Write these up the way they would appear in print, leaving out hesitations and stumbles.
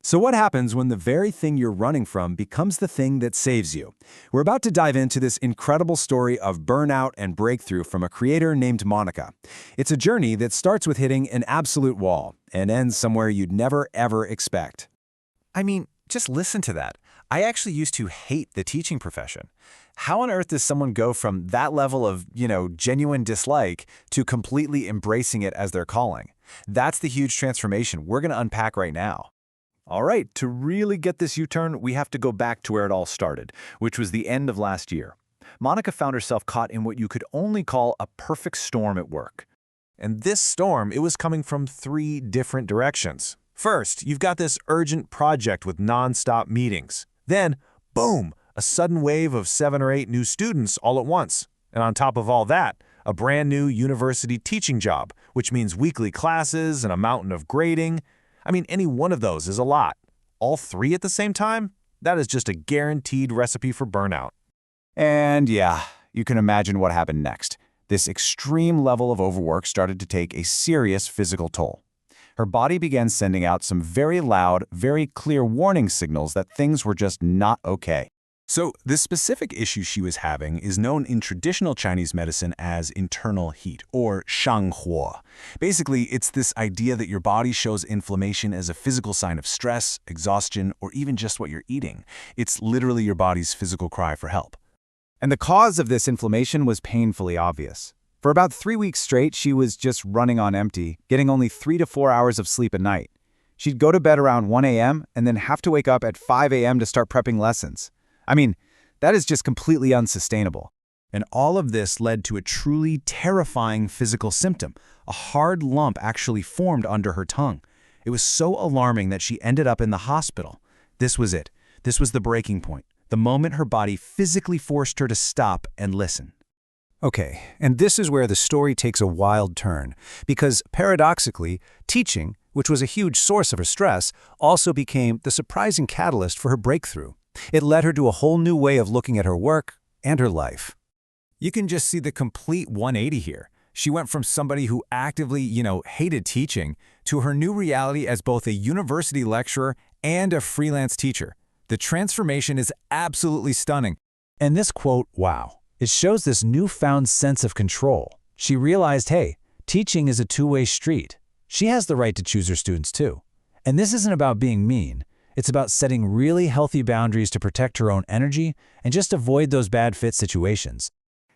So what happens when the very thing you're running from becomes the thing that saves you? We're about to dive into this incredible story of burnout and breakthrough from a creator named Monica. It's a journey that starts with hitting an absolute wall and ends somewhere you'd never, ever expect. I mean, just listen to that. I actually used to hate the teaching profession. How on earth does someone go from that level of, genuine dislike to completely embracing it as their calling? That's the huge transformation we're going to unpack right now. All right, to really get this U-turn, we have to go back to where it all started, which was the end of last year. Monica found herself caught in what you could only call a perfect storm at work. And this storm, it was coming from 3 different directions. First, you've got this urgent project with non-stop meetings. Then, boom, a sudden wave of 7 or 8 new students all at once. And on top of all that, a brand new university teaching job, which means weekly classes and a mountain of grading. I mean, any one of those is a lot. All 3 at the same time? That is just a guaranteed recipe for burnout. And yeah, you can imagine what happened next. This extreme level of overwork started to take a serious physical toll. Her body began sending out some very loud, very clear warning signals that things were just not okay. So, this specific issue she was having is known in traditional Chinese medicine as internal heat, or shanghuo. Basically, it's this idea that your body shows inflammation as a physical sign of stress, exhaustion, or even just what you're eating. It's literally your body's physical cry for help. And the cause of this inflammation was painfully obvious. For about 3 weeks straight, she was just running on empty, getting only 3 to 4 hours of sleep at night. She'd go to bed around 1 a.m. and then have to wake up at 5 a.m. to start prepping lessons. I mean, that is just completely unsustainable. And all of this led to a truly terrifying physical symptom. A hard lump actually formed under her tongue. It was so alarming that she ended up in the hospital. This was it. This was the breaking point. The moment her body physically forced her to stop and listen. Okay, and this is where the story takes a wild turn, because paradoxically, teaching, which was a huge source of her stress, also became the surprising catalyst for her breakthrough. It led her to a whole new way of looking at her work and her life. You can just see the complete 180 here. She went from somebody who actively, hated teaching to her new reality as both a university lecturer and a freelance teacher. The transformation is absolutely stunning. And this quote, wow, it shows this newfound sense of control. She realized, hey, teaching is a two-way street. She has the right to choose her students too. And this isn't about being mean. It's about setting really healthy boundaries to protect her own energy and just avoid those bad fit situations.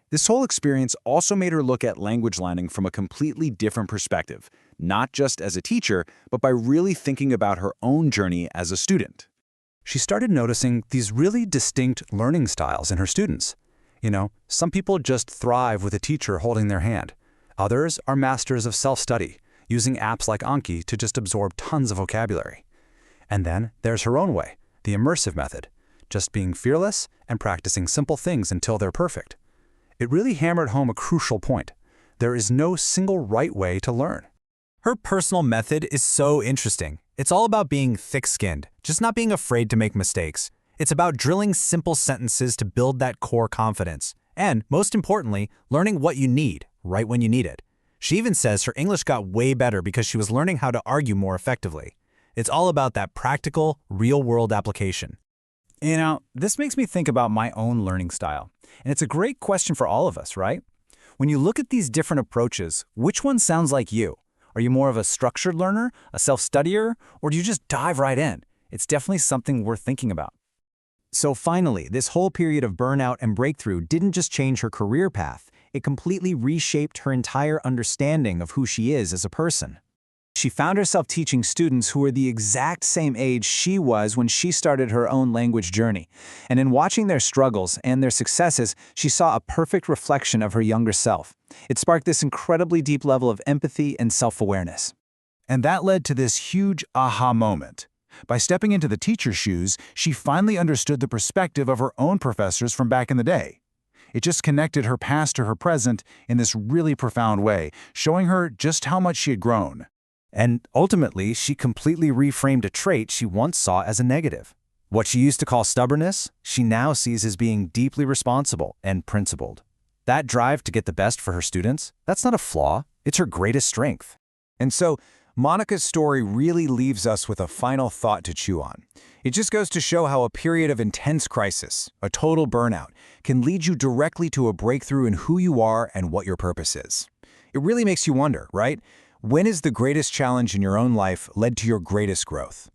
This whole experience also made her look at language learning from a completely different perspective, not just as a teacher, but by really thinking about her own journey as a student. She started noticing these really distinct learning styles in her students. Some people just thrive with a teacher holding their hand. Others are masters of self-study, using apps like Anki to just absorb tons of vocabulary. And then there's her own way, the immersive method, just being fearless and practicing simple things until they're perfect. It really hammered home a crucial point. There is no single right way to learn. Her personal method is so interesting. It's all about being thick-skinned, just not being afraid to make mistakes. It's about drilling simple sentences to build that core confidence. And, most importantly, learning what you need, right when you need it. She even says her English got way better because she was learning how to argue more effectively. It's all about that practical, real-world application. This makes me think about my own learning style. And it's a great question for all of us, right? When you look at these different approaches, which one sounds like you? Are you more of a structured learner, a self-studier, or do you just dive right in? It's definitely something worth thinking about. So finally, this whole period of burnout and breakthrough didn't just change her career path, it completely reshaped her entire understanding of who she is as a person. She found herself teaching students who were the exact same age she was when she started her own language journey. And in watching their struggles and their successes, she saw a perfect reflection of her younger self. It sparked this incredibly deep level of empathy and self-awareness. And that led to this huge aha moment. By stepping into the teacher's shoes, she finally understood the perspective of her own professors from back in the day. It just connected her past to her present in this really profound way, showing her just how much she had grown. And ultimately, she completely reframed a trait she once saw as a negative. What she used to call stubbornness, she now sees as being deeply responsible and principled. That drive to get the best for her students, that's not a flaw, it's her greatest strength. And so, Monica's story really leaves us with a final thought to chew on. It just goes to show how a period of intense crisis, a total burnout, can lead you directly to a breakthrough in who you are and what your purpose is. It really makes you wonder, right? When is the greatest challenge in your own life led to your greatest growth?